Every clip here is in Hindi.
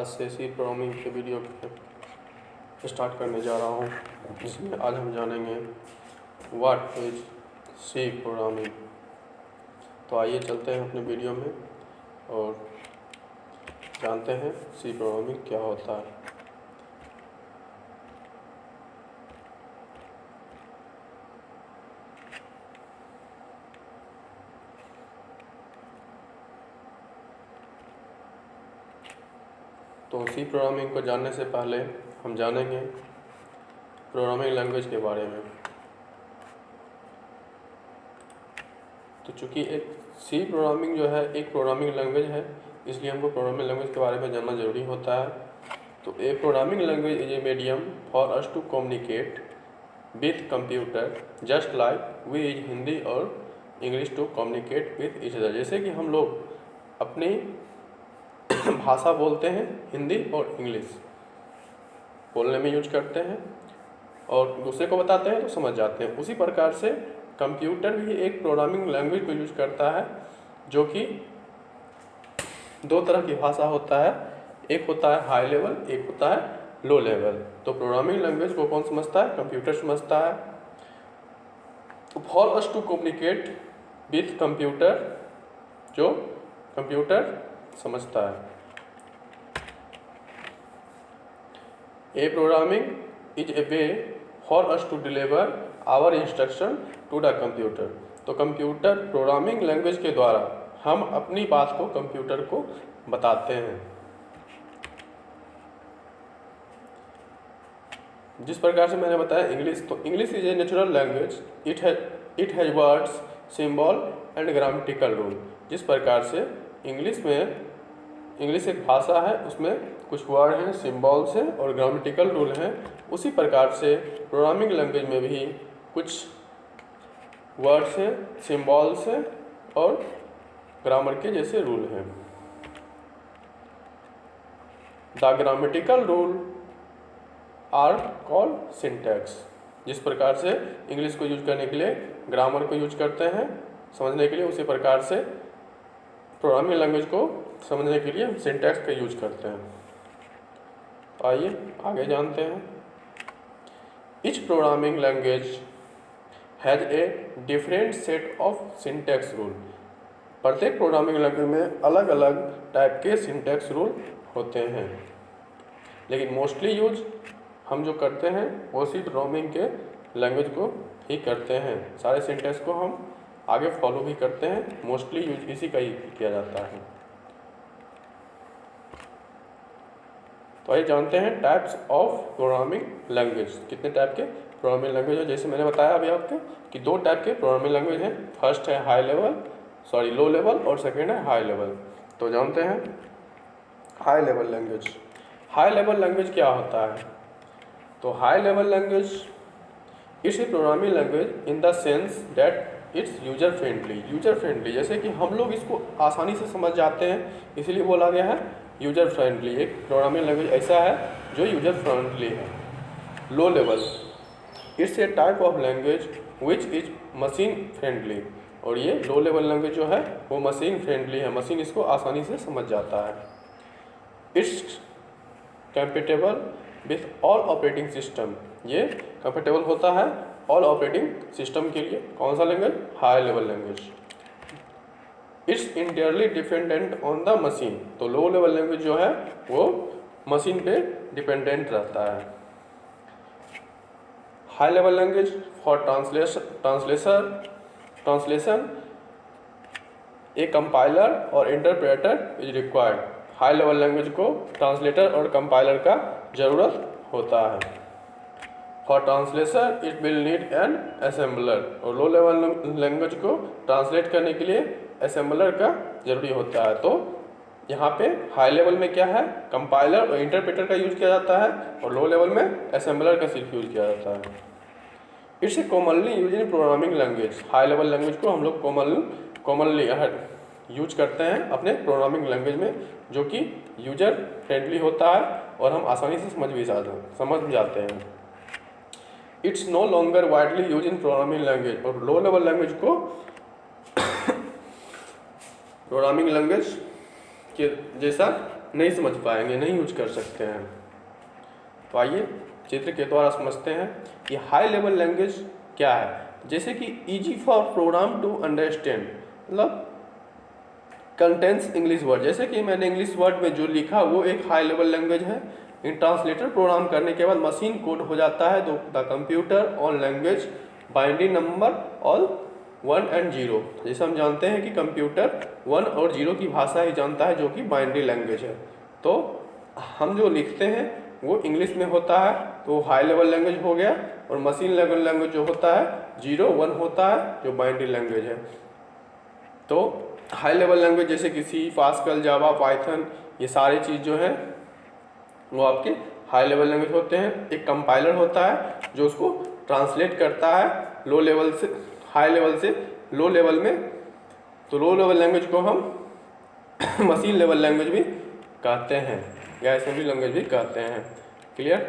आज से सी प्रोग्रामिंग के वीडियो स्टार्ट करने जा रहा हूँ, जिसमें आज हम जानेंगे व्हाट इज सी प्रोग्रामिंग। तो आइए चलते हैं अपने वीडियो में और जानते हैं सी प्रोग्रामिंग क्या होता है। तो सी प्रोग्रामिंग को जानने से पहले हम जानेंगे प्रोग्रामिंग लैंग्वेज के बारे में। तो चूँकि एक सी प्रोग्रामिंग जो है एक प्रोग्रामिंग लैंग्वेज है, इसलिए हमको प्रोग्रामिंग लैंग्वेज के बारे में जानना ज़रूरी होता है। तो a programming language is a medium for us to communicate with computer just like we use Hindi और English to communicate with each other. जैसे कि हम लोग अपनी भाषा बोलते हैं, हिंदी और इंग्लिश बोलने में यूज करते हैं और दूसरे को बताते हैं तो समझ जाते हैं, उसी प्रकार से कंप्यूटर भी एक प्रोग्रामिंग लैंग्वेज को यूज करता है, जो कि दो तरह की भाषा होता है, एक होता है हाई लेवल, एक होता है लो लेवल। तो प्रोग्रामिंग लैंग्वेज को कौन समझता है? कंप्यूटर समझता है। तो for us to communicate with computer, जो कंप्यूटर समझता है। A programming is a way for us to deliver our instruction to the computer. तो कंप्यूटर प्रोग्रामिंग लैंग्वेज के द्वारा हम अपनी बात को कंप्यूटर को बताते हैं। जिस प्रकार से मैंने बताया इंग्लिश, तो English is a natural language, it has words, symbol and grammatical rule. जिस प्रकार से इंग्लिश एक भाषा है, उसमें कुछ वर्ड हैं, सिंबल्स हैं और ग्रामेटिकल रूल हैं, उसी प्रकार से प्रोग्रामिंग लैंग्वेज में भी कुछ वर्ड्स हैं, सिंबल्स हैं और ग्रामर के जैसे रूल हैं। The grammatical rule are called syntax. जिस प्रकार से इंग्लिश को यूज करने के लिए ग्रामर को यूज करते हैं समझने के लिए, उसी प्रकार से प्रोग्रामिंग लैंग्वेज को समझने के लिए हम सिंटैक्स का यूज करते हैं। तो आइए आगे जानते हैं। Each programming language has a different set of syntax rule. प्रत्येक प्रोग्रामिंग लैंग्वेज में अलग अलग टाइप के सिंटैक्स रूल होते हैं, लेकिन मोस्टली यूज हम जो करते हैं वो सी प्रोग्रामिंग के लैंग्वेज को ही करते हैं। सारे सिंटैक्स को हम आगे फॉलो भी करते हैं, मोस्टली यूज इसी का ही किया जाता है। तो आइए जानते हैं टाइप्स ऑफ प्रोग्रामिंग लैंग्वेज। कितने टाइप के प्रोग्रामिंग लैंग्वेज है? जैसे मैंने बताया अभी आपको कि दो टाइप के प्रोग्रामिंग लैंग्वेज हैं। फर्स्ट है लो लेवल और सेकेंड है हाई लेवल। तो जानते हैं high level language. High level language क्या होता है? तो high level language it's a programming language in the sense that it's user friendly. जैसे कि हम लोग इसको आसानी से समझ जाते हैं, इसीलिए बोला गया है यूजर फ्रेंडली। एक प्रोग्रामिंग लैंग्वेज ऐसा है जो यूजर फ्रेंडली है। Low level it's a type of language which is machine friendly. और ये लो लेवल लैंग्वेज जो है वो मशीन फ्रेंडली है, मशीन इसको आसानी से समझ जाता है। It's compatible with all operating system. ये कंपेटेबल होता है ऑल ऑपरेटिंग सिस्टम के लिए। कौन सा language? High level language. It's entirely dependent on the machine. तो लो लेवल लैंग्वेज जो है वो मशीन पे डिपेंडेंट रहता है। High level language for translation a compiler और interpreter is required. High level language को ट्रांसलेटर और कंपाइलर का ज़रूरत होता है। For translation it will need an assembler. और लो लेवल लैंग्वेज को ट्रांसलेट करने के लिए असेंबलर का जरूरी होता है। तो यहाँ पे हाई लेवल में क्या है? कंपाइलर और इंटरप्रेटर का यूज किया जाता है और लो लेवल में असेंबलर का सिर्फ यूज किया जाता है। It's a commonly use in programming language. High level language को हम लोग कॉमनली यूज करते हैं अपने प्रोग्रामिंग लैंग्वेज में, जो कि यूजर फ्रेंडली होता है और हम आसानी से समझ भी जाते हैं। It's no longer widely use in programming language. और लो लेवल लैंग्वेज को प्रोग्रामिंग लैंग्वेज के जैसा नहीं समझ पाएंगे, नहीं यूज कर सकते हैं। तो आइए चित्र के द्वारा समझते हैं कि हाई लेवल लैंग्वेज क्या है। जैसे कि easy for program to understand, मतलब कंटेंट्स इंग्लिश वर्ड, जैसे कि मैंने इंग्लिश वर्ड में जो लिखा वो एक हाई लेवल लैंग्वेज है। इन ट्रांसलेटर प्रोग्राम करने के बाद मशीन कोड हो जाता है, तो the computer on language binary number all 1 and 0। जैसे हम जानते हैं कि कंप्यूटर 1 और 0 की भाषा ही जानता है, जो कि बाइनरी लैंग्वेज है। तो हम जो लिखते हैं वो इंग्लिश में होता है, तो हाई लेवल लैंग्वेज हो गया। और मशीन लेवल लैंग्वेज जो होता है 0 1 होता है, जो बाइनरी लैंग्वेज है। तो हाई लेवल लैंग्वेज जैसे कि सी, पास्कल, जावा, पाइथन, ये सारी चीज़ जो है वो आपके हाई लेवल लैंग्वेज होते हैं। एक कंपाइलर होता है जो उसको ट्रांसलेट करता है लो लेवल से हाई लेवल से लो लेवल में। तो लो लेवल लैंग्वेज को हम मशीन लेवल लैंग्वेज भी कहते हैं या असेंबली लैंग्वेज भी कहते हैं। क्लियर?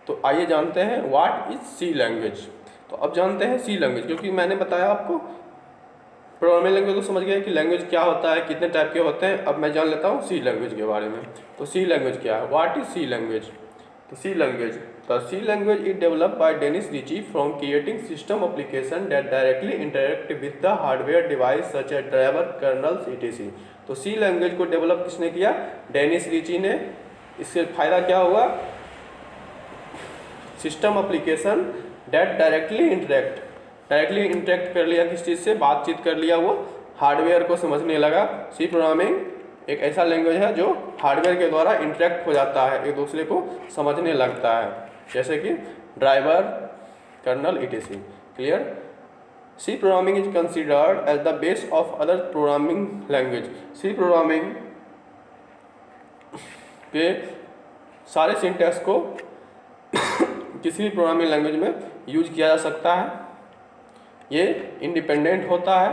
तो आइए जानते हैं व्हाट इज सी लैंग्वेज। तो अब जानते हैं सी लैंग्वेज, क्योंकि मैंने बताया आपको प्रोग्रामिंग लैंग्वेज तो समझ गए कि लैंग्वेज क्या होता है, कितने टाइप के होते हैं। अब मैं जान लेता हूँ सी लैंग्वेज के बारे में। तो सी लैंग्वेज क्या है, व्हाट इज सी लैंग्वेज। तो C language, the C language is developed by Dennis Ritchie from creating system application that directly interact with the hardware device such as driver, kernels, etc। तो सी लैंग्वेज को डेवलप किसने किया, डेनिस रिची ने। इससे फायदा क्या हुआ, system application that directly interact कर लिया, किस चीज़ से, बातचीत कर लिया, वो हार्डवेयर को समझने लगा। सी प्रोग्रामिंग एक ऐसा लैंग्वेज है जो हार्डवेयर के द्वारा इंटरेक्ट हो जाता है, एक दूसरे को समझने लगता है, जैसे कि driver, kernel, etc। Clear? C programming is considered as the base of other programming language. C programming के सारे सिंटैक्स को किसी भी प्रोग्रामिंग लैंग्वेज में यूज किया जा सकता है। ये इंडिपेंडेंट होता है,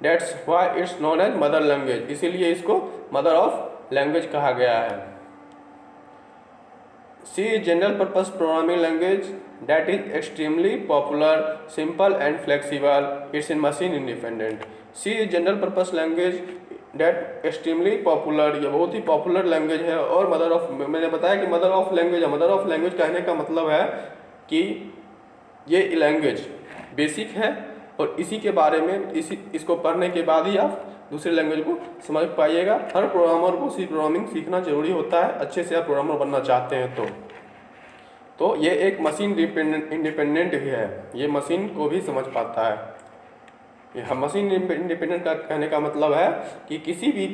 that's why it's known as mother language, इसीलिए इसको मदर ऑफ लैंग्वेज कहा गया है। C is general purpose programming language that is extremely popular, simple and flexible, it's in machine independent. C is general purpose language that extremely popular, ये बहुत ही पॉपुलर लैंग्वेज है। और मदर ऑफ, मैंने बताया कि मदर ऑफ लैंग्वेज है। मदर ऑफ लैंग्वेज कहने का मतलब है कि ये लैंग्वेज बेसिक है और इसी के बारे में इसको पढ़ने के बाद ही आप दूसरे लैंग्वेज को समझ पाइएगा। हर प्रोग्रामर को सी प्रोग्रामिंग सीखना जरूरी होता है, अच्छे से आप प्रोग्रामर बनना चाहते हैं तो ये एक मशीन इंडिपेंडेंट भी है, ये मशीन को भी समझ पाता है। ये मशीन इंडिपेंडेंट का कहने का मतलब है कि किसी भी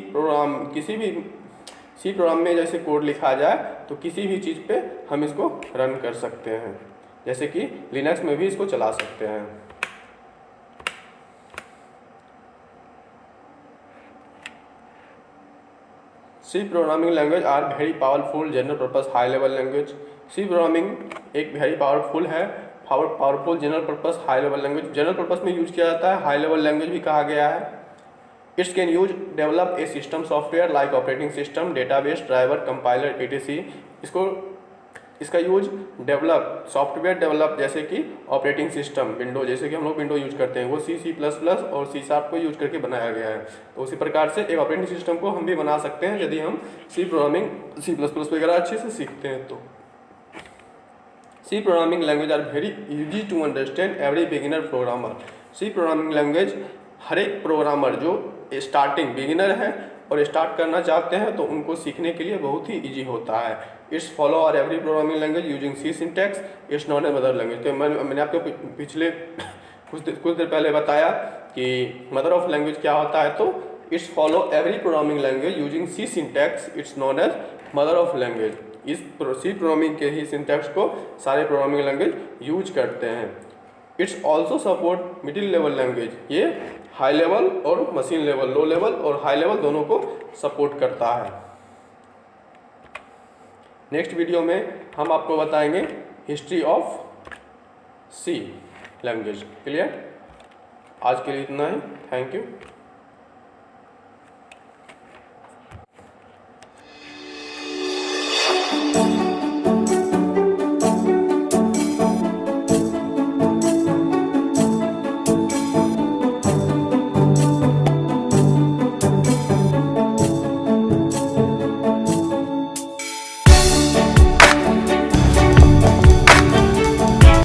सी प्रोग्राम में जैसे कोड लिखा जाए तो किसी भी चीज़ पे हम इसको रन कर सकते हैं, जैसे कि लिनक्स में भी इसको चला सकते हैं। C programming language are very powerful general purpose high level language. C programming एक वेरी पावरफुल है, powerful general purpose high level language. General purpose में यूज किया जाता है, हाई लेवल लैंग्वेज भी कहा गया है। It's can use develop a system software like operating system, database, driver, compiler, etc। इसका यूज डेवलप सॉफ्टवेयर डेवलप, जैसे कि ऑपरेटिंग सिस्टम विंडो, जैसे कि हम लोग विंडो यूज करते हैं, वो C++ और C# को यूज करके बनाया गया है। तो उसी प्रकार से एक ऑपरेटिंग सिस्टम को हम भी बना सकते हैं यदि हम C++ वगैरह अच्छे से सीखते हैं तो। C programming language are very easy to understand every beginner programmer. C programming language हर एक प्रोग्रामर जो स्टार्टिंग बिगिनर है और स्टार्ट करना चाहते हैं तो उनको सीखने के लिए बहुत ही इजी होता है। इट्स फॉलो और every programming language using C syntax, it's not a mother language. तो मैंने आपको पिछले कुछ देर पहले बताया कि मदर ऑफ लैंग्वेज क्या होता है। तो it's follow every programming language using C syntax, it's known as mother of language. इस सी प्रोग्रामिंग के ही सिंटैक्स को सारे प्रोग्रामिंग लैंग्वेज यूज करते हैं। It's also support middle level language, ये हाई लेवल और मशीन लेवल, लो लेवल और हाई लेवल दोनों को सपोर्ट करता है। नेक्स्ट वीडियो में हम आपको बताएंगे history of C language. Clear? आज के लिए इतना ही, थैंक यू।